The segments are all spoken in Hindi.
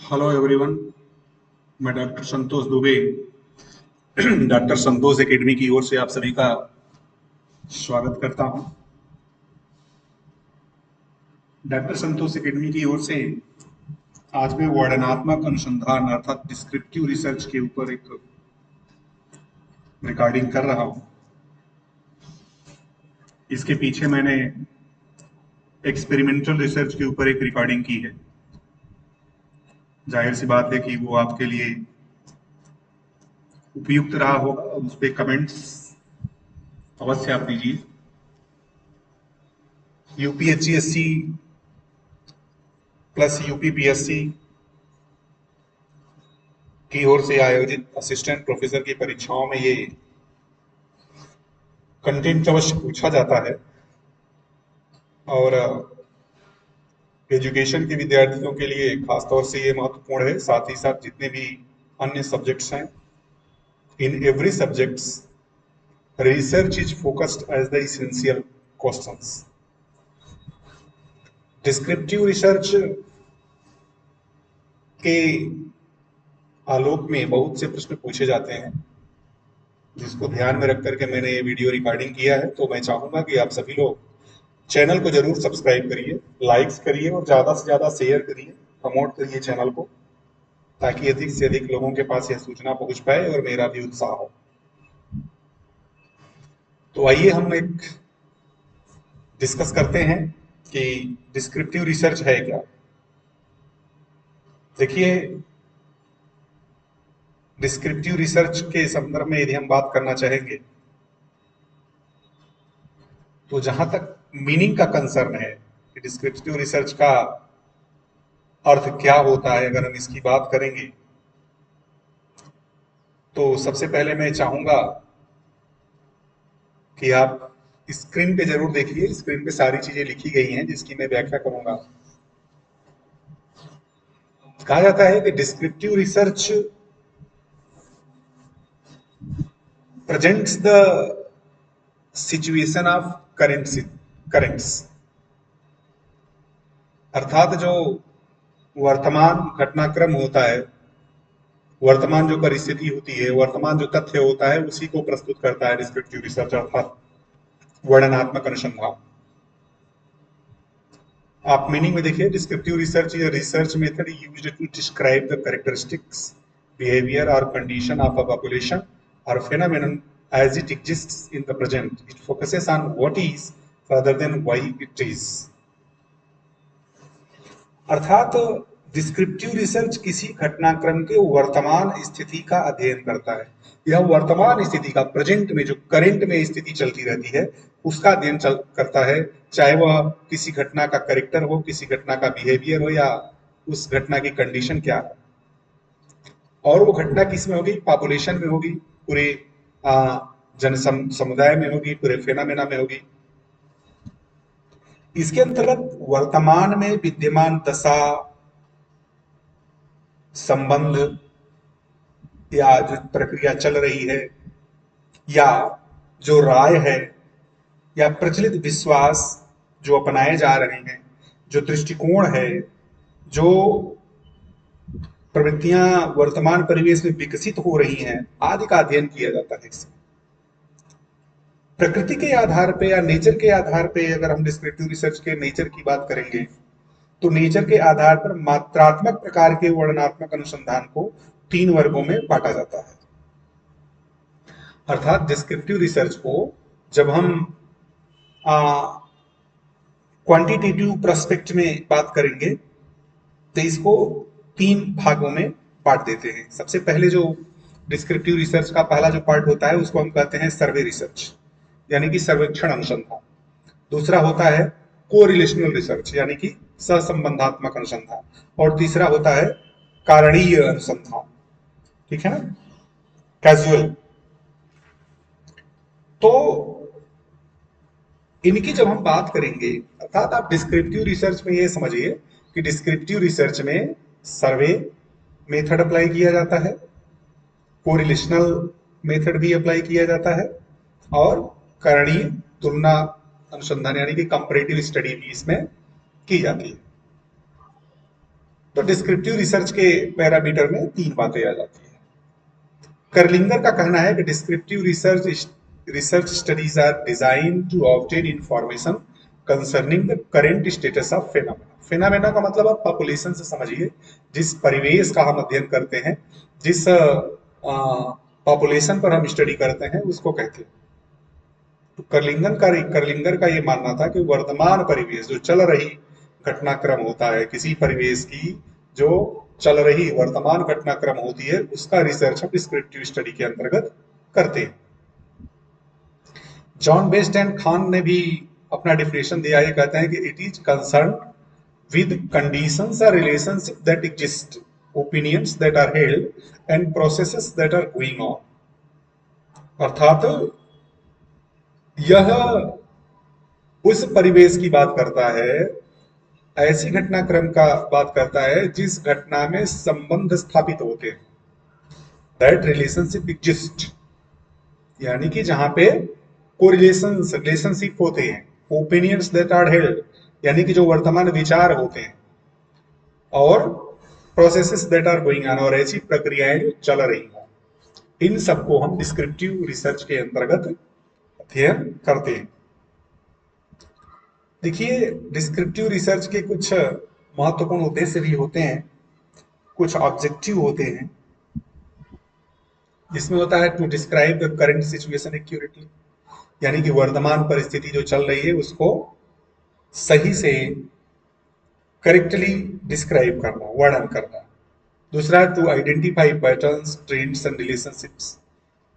Hello everyone. मैं डॉक्टर संतोष दुबे डॉक्टर संतोष एकेडमी की ओर से आप सभी का स्वागत करता हूं। डॉक्टर संतोष एकेडमी की ओर से आज मैं वर्णनात्मक अनुसंधान अर्थात डिस्क्रिप्टिव रिसर्च के ऊपर एक रिकॉर्डिंग कर रहा हूं। इसके पीछे मैंने एक्सपेरिमेंटल रिसर्च के ऊपर एक रिकॉर्डिंग की है। जाहिर सी बात है कि वो आपके लिए उपयुक्त रहा होगा और उस पर कमेंट्स अवश्य आप दीजिए। यूपीएचसीएससी प्लस यूपीपीएससी की ओर से आयोजित असिस्टेंट प्रोफेसर की परीक्षाओं में ये कंटेंट अवश्य पूछा जाता है और एजुकेशन के विद्यार्थियों के लिए खासतौर से ये महत्वपूर्ण है। साथ ही साथ जितने भी अन्य सब्जेक्ट्स हैं, in every subjects research is focused as the essential questions. Descriptive research के आलोक में बहुत से प्रश्न पूछे जाते हैं, जिसको ध्यान में रख करके मैंने ये वीडियो रिकॉर्डिंग किया है। तो मैं चाहूंगा कि आप सभी लोग चैनल को जरूर सब्सक्राइब करिए, लाइक्स करिए और ज्यादा से ज्यादा शेयर करिए, प्रमोट करिए चैनल को, ताकि अधिक से अधिक लोगों के पास यह सूचना पहुंच पाए और मेरा भी उत्साह हो। तो आइए हम एक डिस्कस करते हैं कि डिस्क्रिप्टिव रिसर्च है क्या। देखिए, डिस्क्रिप्टिव रिसर्च के संदर्भ में यदि हम बात करना चाहेंगे तो जहां तक मीनिंग का कंसर्न है कि डिस्क्रिप्टिव रिसर्च का अर्थ क्या होता है, अगर हम इसकी बात करेंगे तो सबसे पहले मैं चाहूंगा कि आप स्क्रीन पे जरूर देखिए। स्क्रीन पे सारी चीजें लिखी गई हैं जिसकी मैं व्याख्या करूंगा। कहा जाता है कि descriptive research presents the situation of currents, अर्थात जो वर्तमान घटनाक्रम होता है, वर्तमान जो परिस्थिति होती है, वर्तमान जो तथ्य होता है, उसी को प्रस्तुत करता है डिस्क्रिप्टिव रिसर्च अर्थात वर्णनात्मक अनुसंधान। आप मीनिंग में देखिए, descriptive research is a research method used to describe the characteristics, behaviour और कंडीशन ऑफ अ पॉपुलेशन और phenomenon as it exists in the present. It focuses on what is rather than why it is. अर्थात डिस्क्रिप्टिव रिसर्च किसी घटनाक्रम के वर्तमान स्थिति का अध्ययन करता है। यह वर्तमान स्थिति का, प्रेजेंट में जो करंट में स्थिति चलती रहती है, उसका अध्ययन करता है, चाहे वह किसी घटना का कैरेक्टर हो, किसी घटना का बिहेवियर हो, या उस घटना की कंडीशन क्या है। और वो घटना किस में होगी? पॉपुलेशन में होगी, पूरे जन समुदाय में होगी, पूरे फेनामेना में होगी। इसके अंतर्गत वर्तमान में विद्यमान दशा, संबंध या जो प्रक्रिया चल रही है, या जो राय है, या प्रचलित विश्वास जो अपनाए जा रहे हैं, जो दृष्टिकोण है, जो प्रवृत्तियां वर्तमान परिवेश में विकसित हो रही हैं, आदि का अध्ययन किया जाता है। इससे प्रकृति के आधार पे या नेचर के आधार पे अगर हम डिस्क्रिप्टिव रिसर्च के नेचर की बात करेंगे तो नेचर के आधार पर मात्रात्मक प्रकार के वर्णनात्मक अनुसंधान को 3 वर्गों में बांटा जाता है। अर्थात डिस्क्रिप्टिव रिसर्च को जब हम क्वांटिटेटिव प्रोस्पेक्ट में बात करेंगे तो इसको 3 भागों में बांट देते हैं। सबसे पहले जो डिस्क्रिप्टिव रिसर्च का पहला जो पार्ट होता है उसको हम कहते हैं सर्वे रिसर्च, यानी कि सर्वेक्षण अनुसंधान। दूसरा होता है कोरिलेशनल रिसर्च, यानी कि सहसंबंधात्मक अनुसंधान। और तीसरा होता है कारणीय अनुसंधान। ठीक है ना, कैजुअल। तो इनकी जब हम बात करेंगे, अर्थात आप डिस्क्रिप्टिव रिसर्च में ये समझिए कि डिस्क्रिप्टिव रिसर्च में सर्वे मेथड अप्लाई किया जाता है, कोरिलेशनल मेथड भी अप्लाई किया जाता है, और कारणीय तुलना अनुसंधान यानी कि कंपैरेटिव स्टडी भी इसमें की जाती है। तो डिस्क्रिप्टिव रिसर्च के पैरामीटर में 3 बातें आ जाती हैं। करलिंगर का कहना है कि descriptive research studies are designed to obtain information concerning the current status of phenomena. Phenomena का मतलब आप पॉपुलेशन से समझिए, जिस परिवेश का हम अध्ययन करते हैं, जिस पॉपुलेशन पर हम स्टडी करते हैं, उसको कहते हैं। तो करलिंगर का ये मानना था कि वर्तमान परिवेश, जो चल रही घटनाक्रम होता है किसी परिवेश की, जो चल रही वर्तमान घटनाक्रम होती है, उसका रिसर्च हम डिस्क्रिप्टिव स्टडी के अंतर्गत करते हैं। जॉन बेस्ट एंड खान ने भी अपना डिफिनेशन दिया, ये कहते हैं कि it is concern with conditions और relationship that exist, opinions that are held and processes that are going on. अर्थात यह उस परिवेश की बात करता है, ऐसी घटनाक्रम का बात करता है जिस घटना में संबंध स्थापित होते हैं, दैट रिलेशनशिप एग्जिस्ट, यानी कि जहां पे रिलेशनशिप होते हैं, ओपिनियंस दैट आर हेल्ड, यानी कि जो वर्तमान विचार होते हैं, और processes that are going on, और ऐसी प्रक्रियाएं जो चल रही हों, इन सबको हम डिस्क्रिप्टिव रिसर्च के अंतर्गत अध्ययन करते हैं। देखिए, डिस्क्रिप्टिव रिसर्च के कुछ महत्वपूर्ण उद्देश्य भी होते हैं, कुछ ऑब्जेक्टिव होते हैं, जिसमें होता है to describe the current situation accurately, यानी कि वर्तमान परिस्थिति जो चल रही है उसको सही से करेक्टली डिस्क्राइब करना, वर्णन करना। दूसरा, to identify patterns, trends and relationships,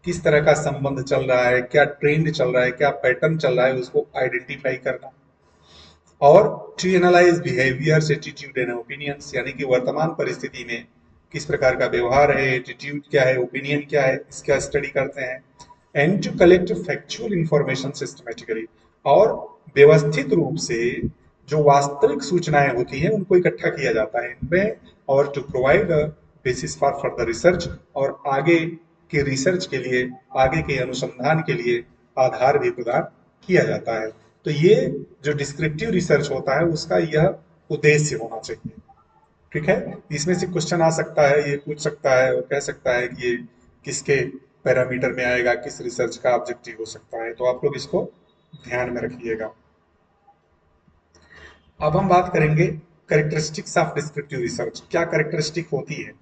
किस तरह का संबंध चल रहा है, क्या ट्रेंड चल रहा है, क्या पैटर्न चल रहा है, उसको आइडेंटिफाई करना। और to analyse behaviours, attitude and opinions, यानी कि वर्तमान परिस्थिति में किस प्रकार का व्यवहार है, एटीट्यूड क्या है, ओपिनियन क्या है, इसका स्टडी करते हैं। And to collect factual information systematically, और व्यवस्थित रूप से जो वास्तविक सूचनाएं होती हैं उनको इकट्ठा किया जाता है इनमें, और to provide basis for further research, और आगे के रिसर्च के लिए, आगे के अनुसंधान के लिए आधार भी प्रदान किया जाता है। तो ये जो डिस्क्रिप्टिव रिसर्च होता है उसका यह उद्देश्य होना चाहिए। ठीक है, इसमें से क्वेश्चन आ सकता है, ये पूछ सकता है और कह सकता है कि ये किसके पैरामीटर में आएगा, किस रिसर्च का ऑब्जेक्टिव हो सकता है, तो आप लोग इसको ध्यान में रखिएगा। अब हम बात करेंगे कैरेक्टरिस्टिक्स ऑफ डिस्क्रिप्टिव रिसर्च। क्या कैरेक्टरिस्टिक होती है?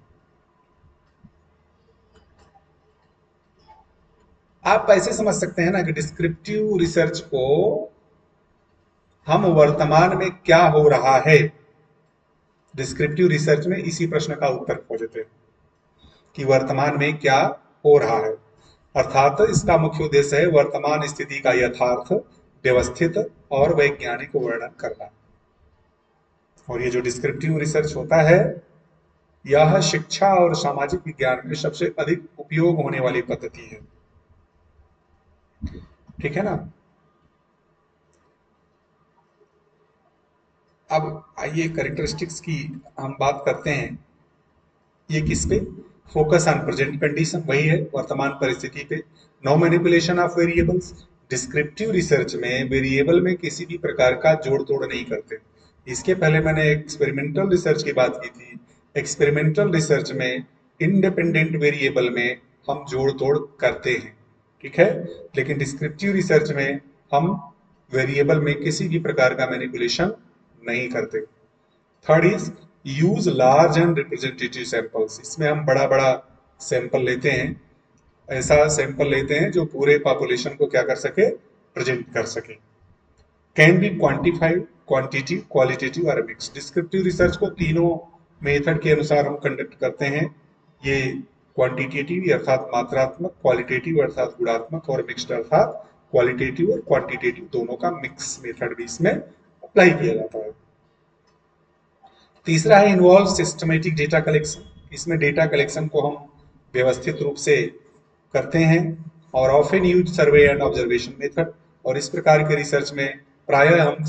आप ऐसे समझ सकते हैं ना कि डिस्क्रिप्टिव रिसर्च को हम वर्तमान में क्या हो रहा है, डिस्क्रिप्टिव रिसर्च में इसी प्रश्न का उत्तर खोजते हैं कि वर्तमान में क्या हो रहा है। अर्थात इसका मुख्य उद्देश्य है वर्तमान स्थिति का यथार्थ, व्यवस्थित और वैज्ञानिक वर्णन करना। और ये जो डिस्क्रिप्टिव रिसर्च होता है, यह शिक्षा और सामाजिक विज्ञान में सबसे अधिक उपयोग होने वाली पद्धति है। ठीक है ना। अब आइए कैरेक्टरिस्टिक्स की हम बात करते हैं। ये किस पे? फोकस ऑन प्रेजेंट कंडीशन, वही है वर्तमान परिस्थिति पे। No manipulation of variables, descriptive research में वेरिएबल में किसी भी प्रकार का जोड़ तोड़ नहीं करते। इसके पहले मैंने एक्सपेरिमेंटल रिसर्च की बात की थी। एक्सपेरिमेंटल रिसर्च में इंडिपेंडेंट वेरिएबल में हम जोड़ तोड़ करते हैं, ठीक है, लेकिन डिस्क्रिप्टिव रिसर्च में हम वेरिएबल में किसी भी प्रकार का मैनिपुलेशन नहीं करते। Third is use large and representative samples, इसमें हम बड़ा बड़ा सैंपल लेते हैं, ऐसा सैंपल लेते हैं जो पूरे पॉपुलेशन को क्या कर सके, प्रेजेंट कर सके। Can be quantified, quantitative, qualitative और मिक्स। डिस्क्रिप्टिव रिसर्च को तीनों मेथड के अनुसार हम कंडक्ट करते हैं। ये क्वांटिटेटिव अर्थात मात्रात्मक, क्वालिटेटिव अर्थात गुणात्मक, और मिक्स्ड अर्थात क्वालिटेटिव और क्वांटिटेटिव दोनों का मिक्स मेथड भी इसमें अप्लाई किया जाता है। तीसरा है इन्वॉल्व सिस्टमेटिक डेटा कलेक्शन, इसमें डेटा कलेक्शन को हम व्यवस्थित रूप से करते हैं, और often use survey and observation method, और इस प्रकार के रिसर्च में प्रायः हम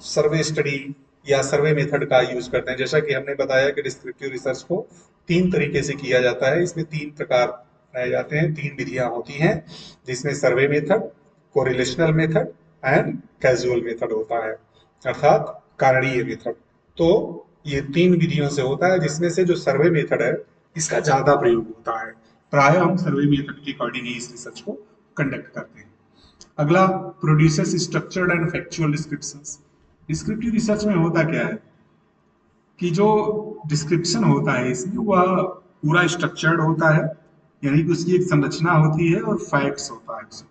सर्वे स्टडी या सर्वे मेथड का यूज करते हैं। जैसा कि हमने बताया कि डिस्क्रिप्टिव रिसर्च को 3 तरीके से किया जाता है, इसमें 3 प्रकार पाए जाते हैं, 3 विधियां होती हैं, जिसमें survey method, correlational method and casual method होता है, अर्थात कारणीय मेथड। तो ये 3 विधियों से होता है, जिसमें से जो सर्वे मेथड है इसका ज्यादा प्रयोग होता है। प्राय हम सर्वे मेथड के अकॉर्डिंग ही इस रिसर्च को कंडक्ट करते हैं। अगला, producers structured and factual descriptions. Descriptive research में होता क्या है कि जो डिस्क्रिप्शन होता है इसमें वह पूरा स्ट्रक्चर्ड होता है, यानी कि उसकी एक संरचना होती है और फैक्ट्स होता है उसमें।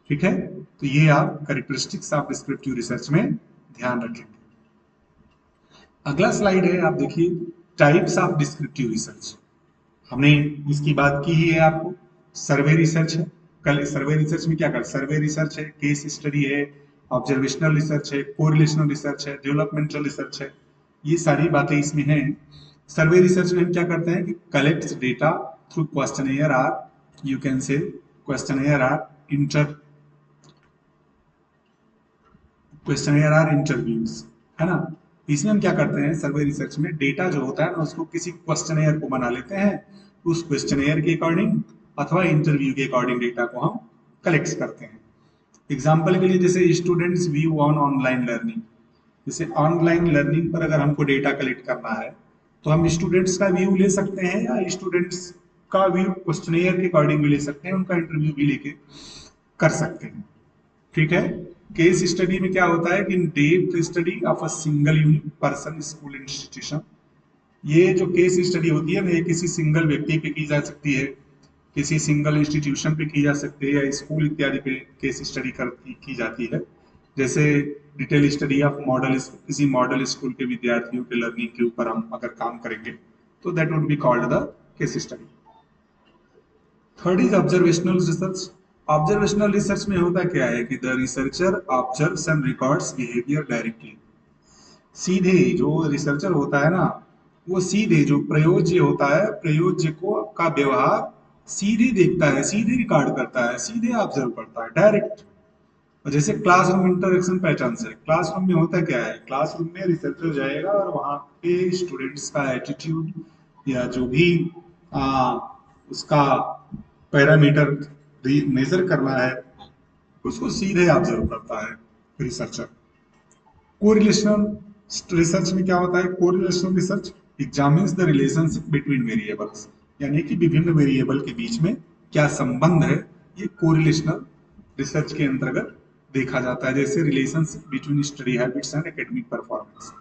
ठीक है, तो ये आप कैरेक्टरिस्टिक्स ऑफ डिस्क्रिप्टिव रिसर्च में ध्यान रखेंगे। अगला स्लाइड है, आप देखिए, टाइप्स ऑफ डिस्क्रिप्टिव रिसर्च। हमने इसकी बात की ही है आपको। सर्वे रिसर्च है, कल सर्वे रिसर्च में क्या कर, सर्वे रिसर्च है, केस स्टडी है, ऑब्जर्वेशनल रिसर्च है, कोरिलेशनल रिसर्च है, डेवलपमेंटल रिसर्च है, ये सारी बातें इसमें हैं। सर्वे रिसर्च में हम क्या करते हैं कि collect data through questionnaire or you can say questionnaire or inter questionnaire or interviews, है ना। इसमें हम क्या करते हैं सर्वे रिसर्च में, डेटा जो होता है ना उसको किसी क्वेश्चनेयर को बना लेते हैं, उस क्वेश्चनेयर के अकॉर्डिंग अथवा इंटरव्यू के अकॉर्डिंग डेटा को हम कलेक्ट करते हैं। एग्जाम्पल के लिए जैसे students view on online learning, जैसे ऑनलाइन लर्निंग पर अगर हमको डेटा कलेक्ट करना है तो हम स्टूडेंट्स का व्यू ले सकते हैं या स्टूडेंट्स का व्यू क्वेश्चनेयर के अकॉर्डिंग भी ले सकते हैं, उनका इंटरव्यू भी लेके कर सकते हैं। ठीक है, केस स्टडी में क्या होता है कि depth study of a single unique person school institution. ये जो केस स्टडी होती है ना, ये किसी सिंगल व्यक्ति पे की जा सकती है, किसी सिंगल इंस्टीट्यूशन पे की जा सकती है, या स्कूल इत्यादि पे केस स्टडी की जाती है। जैसे डिटेल स्टडी ऑफ मॉडल, किसी मॉडल स्कूल के विद्यार्थियों के लर्निंग के ऊपर हम अगर काम करेंगे तो that would be called the case study. Third is observational research. Observational research में होता क्या है कि the researcher observes and records behaviour directly. सीधे जो रिसर्चर होता है ना, वो सीधे जो प्रयोज्य होता है, प्रयोज्य को का व्यवहार सीधे देखता है, सीधे रिकॉर्ड करता है, सीधे ऑब्जर्व करता है, डायरेक्ट। और जैसे क्लासरूम इंटरेक्शन पैटर्न है, क्लासरूम में होता क्या है, क्लासरूम में रिसर्चर जाएगा और वहाँ पे स्टूडेंट्स का एटीट्यूड या जो भी आ, उसका पैरामीटर मेजर करना है उसको सीधे ऑब्जर्व करता है रिसर्चर। कोरिलेशनल रिसर्च में क्या होता है, correlational research examines the relationship between variables, यानी कि विभिन्न वेरिएबल के बीच में क्या संबंध है, ये कोरिलेशनल रिसर्च के अंतर्गत देखा जाता है। जैसे relationship between study habits and academic performance,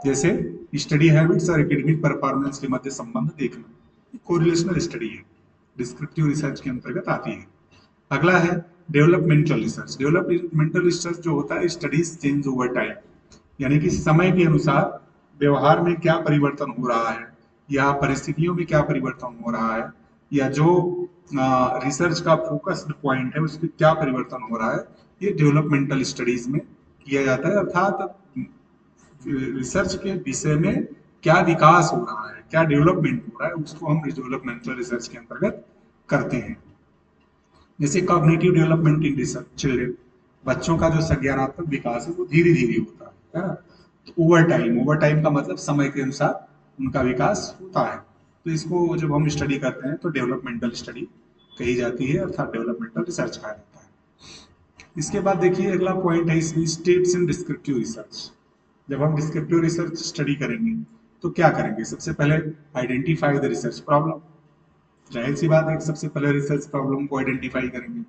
जैसे स्टडी हैबिट्स और एकेडमिक परफॉर्मेंस के मध्य संबंध देखना, कोरिलेशनल स्टडी है, डिस्क्रिप्टिव रिसर्च के अंतर्गत आती है। अगला है डेवलपमेंटल रिसर्च। डेवलपमेंटल रिसर्च जो होता है, स्टडीज चेंज ओवर टाइम, यानी कि समय के अनुसार व्यवहार में क्या परिवर्तन हो रहा है या परिस्थितियों में क्या परिवर्तन हो रहा है, या जो रिसर्च का फोकस्ड पॉइंट है उसमें क्या परिवर्तन हो रहा है, ये डेवलपमेंटल स्टडीज में किया जाता है। अर्थात रिसर्च के विषय में क्या विकास हो रहा है, क्या डेवलपमेंट हो रहा है, उसको हम डेवलपमेंटल रिसर्च के अंतर्गत करते हैं। जैसे cognitive development in research children, बच्चों का जो संज्ञानात्मक विकास है वो धीरे धीरे होता है ना। तो ओवर टाइम का मतलब समय के अनुसार उनका विकास होता है। तो इसको जब हम स्टडी करते हैं तो डेवलपमेंटल स्टडी कही जाती है, अर्थात डेवलपमेंटल रिसर्च कहा जाता है। इसके बाद देखिए अगला पॉइंट है इसमें स्टेप्स इन डिस्क्रिप्टिव रिसर्च। जब हम डिस्क्रिप्टिव रिसर्च स्टडी करेंगे तो क्या करेंगे, सबसे पहले आइडेंटिफाई द रिसर्च प्रॉब्लम। जाहिर सी बात है कि सबसे पहले रिसर्च प्रॉब्लम को आइडेंटिफाई करेंगे।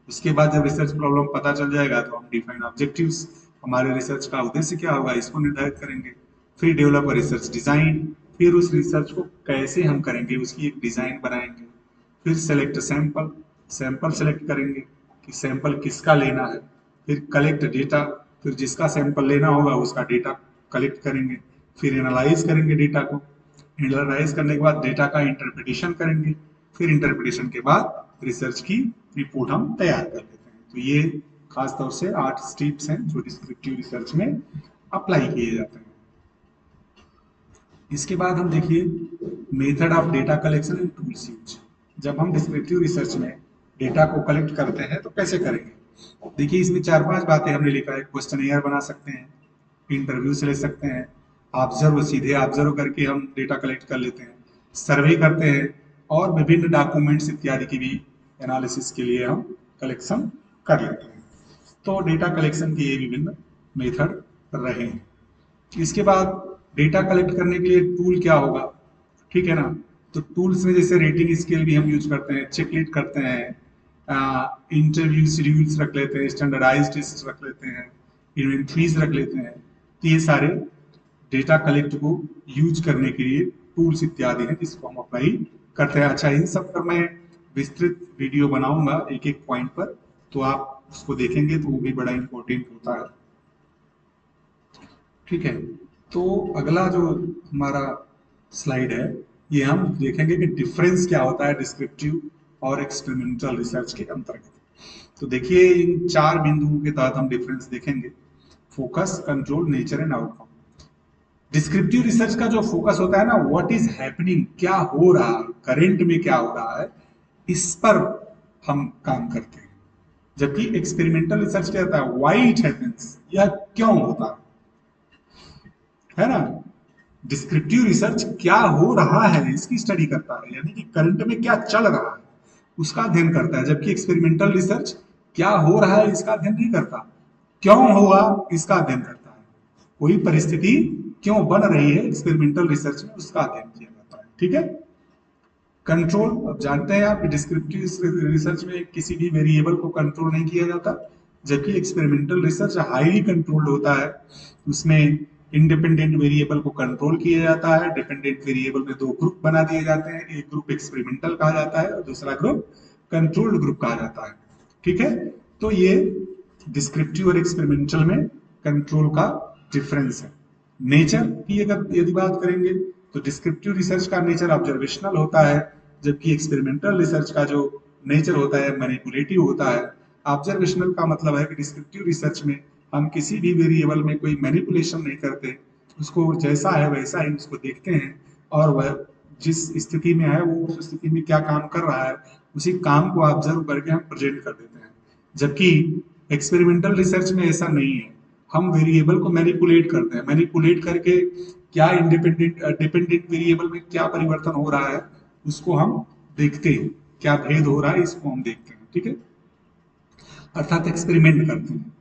उसके बाद जब रिसर्च प्रॉब्लम पता चल जाएगा तो हम डिफाइन ऑब्जेक्टिव्स, हमारे रिसर्च का उद्देश्य क्या होगा इसको निर्धारित करेंगे। फिर डेवलप रिसर्च डिजाइन, फिर उस रिसर्च को कैसे हम करेंगे उसकी एक डिजाइन बनाएंगे। फिर सेलेक्ट सैंपल, सैंपल सेलेक्ट करेंगे कि सैंपल किसका लेना है। फिर कलेक्ट डेटा, फिर जिसका सैंपल लेना होगा उसका डेटा कलेक्ट करेंगे। फिर एनालाइज करेंगे डेटा को, एनालाइज करने के बाद डेटा का इंटरप्रिटेशन करेंगे। फिर इंटरप्रिटेशन के बाद रिसर्च की रिपोर्ट हम तैयार कर लेते हैं। तो ये खास तौर से 8 स्टेप्स हैं जो डिस्क्रिप्टिव रिसर्च में अप्लाई किए जाते हैं। इसके बाद हम देखिए method of data collection and tools use. जब हम डिस्क्रिप्टिव रिसर्च में डेटा को कलेक्ट करते हैं तो कैसे करेंगे, देखिए इसमें 4-5 बातें हमने लिखा है। क्वेश्चनेयर बना सकते हैं, इंटरव्यू से ले सकते हैं, ऑब्जर्व सीधे ऑब्जर्व करके हम डेटा कलेक्ट कर लेते हैं, सर्वे करते हैं, और विभिन्न डॉक्यूमेंट्स इत्यादि की भी एनालिसिस के लिए हम कलेक्शन कर लेते हैं। तो डेटा कलेक्शन के ये विभिन्न मेथड रहे हैं। इसके बाद डेटा कलेक्ट करने के लिए टूल क्या होगा, ठीक है ना। तो टूल्स में जैसे रेटिंग स्केल भी हम यूज करते हैं, चेकलिस्ट करते हैं, इंटरव्यू शेड्यूल्स रख लेते हैं, स्टैंडर्डाइज टेस्ट रख लेते हैं, इन्वेंट्रीज रख लेते हैं। तो ये सारे डेटा कलेक्ट को यूज करने के लिए टूल्स इत्यादि हैं जिसको हम अप्लाई करते हैं। अच्छा, इन सब पर मैं विस्तृत वीडियो बनाऊंगा एक एक पॉइंट पर, तो आप उसको देखेंगे तो वो भी बड़ा इंपॉर्टेंट होता है, ठीक है। तो अगला जो हमारा स्लाइड है, ये हम देखेंगे कि डिफरेंस क्या होता है डिस्क्रिप्टिव और एक्सपेरिमेंटल रिसर्च के अंतर्गत। तो देखिए इन चार बिंदुओं के तहत हम डिफरेंस देखेंगे: focus, control, nature and outcome. Descriptive research का जो फोकस होता है ना, व्हाट इज हैपनिंग, क्या हो रहा है, करंट में क्या हो रहा है, इस पर हम काम करते हैं। जबकि एक्सपेरिमेंटल रिसर्च क्या होता है, व्हाई इट हैपेंस, यह क्यों होता है ना। डिस्क्रिप्टिव रिसर्च क्या हो रहा है इसकी स्टडी करता है, यानी कि करंट में क्या चल रहा है उसका अध्ययन करता है। जबकि एक्सपेरिमेंटल रिसर्च क्या हो रहा है इसका अध्ययन नहीं करता, क्यों होगा इसका अध्ययन करता है। कोई परिस्थिति क्यों बन रही है एक्सपेरिमेंटल रिसर्च में, उसका अध्ययन किया जाता है, ठीक है। कंट्रोल, अब जानते हैं आप डिस्क्रिप्टिव रिसर्च में किसी भी वेरिएबल को कंट्रोल नहीं किया जाता, जबकि एक्सपेरिमेंटल रिसर्च हाईली कंट्रोल्ड होता है। उसमें इंडिपेंडेंट वेरिएबल को कंट्रोल किया जाता है। डिपेंडेंट वेरिएबल में दो ग्रुप बना दिए जाते हैं, एक ग्रुप एक्सपेरिमेंटल कहा जाता है और दूसरा ग्रुप कंट्रोल्ड ग्रुप कहा जाता है, ठीक है। तो ये डिस्क्रिप्टिव और एक्सपेरिमेंटल में कंट्रोल का डिफरेंस है। नेचर की अगर यदि बात करेंगे तो डिस्क्रिप्टिव रिसर्च का नेचर ऑब्जर्वेशनल होता है, जबकि एक्सपेरिमेंटल रिसर्च का जो नेचर होता है मैनिपुलेटिव होता है। ऑब्जर्वेशनल का मतलब है कि डिस्क्रिप्टिव रिसर्च में हम किसी भी वेरिएबल में कोई मैनिपुलेशन नहीं करते, उसको जैसा है वैसा ही उसको देखते हैं और वह जिस स्थिति में है वो उस स्थिति में क्या काम कर रहा है उसी काम को ऑब्जर्व करके हम प्रेजेंट कर देते हैं। जबकि एक्सपेरिमेंटल रिसर्च में ऐसा नहीं है, हम वेरिएबल को मैनिपुलेट करते हैं, मैनिपुलेट करके क्या इंडिपेंडेंट डिपेंडेंट वेरिएबल में क्या परिवर्तन हो रहा है उसको हम देखते हैं, क्या भेद हो रहा है इसको हम देखते हैं, ठीक है, अर्थात एक्सपेरिमेंट करते हैं।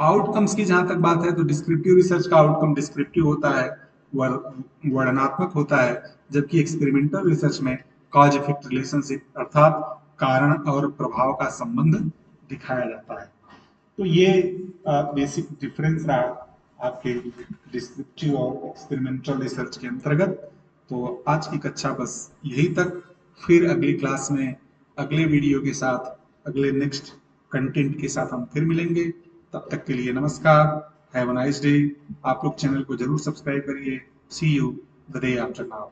आउटकम्स की जहां तक बात है तो डिस्क्रिप्टिव रिसर्च का आउटकम डिस्क्रिप्टिव होता है, वर्णनात्मक होता है, जबकि एक्सपेरिमेंटल रिसर्च में कॉज इफेक्ट रिलेशनशिप अर्थात कारण और प्रभाव का संबंध दिखाया जाता है। तो ये बेसिक डिफरेंस रहा आपके डिस्क्रिप्टिव और एक्सपेरिमेंटल रिसर्च के अंतर्गत। तो आज की कक्षा बस यही तक, फिर अगली क्लास में अगले वीडियो के साथ अगले नेक्स्ट कंटेंट के साथ हम फिर मिलेंगे। तब तक के लिए नमस्कार, हैव अ नाइस डे। आप लोग चैनल को जरूर सब्सक्राइब करिए। See you the day after now.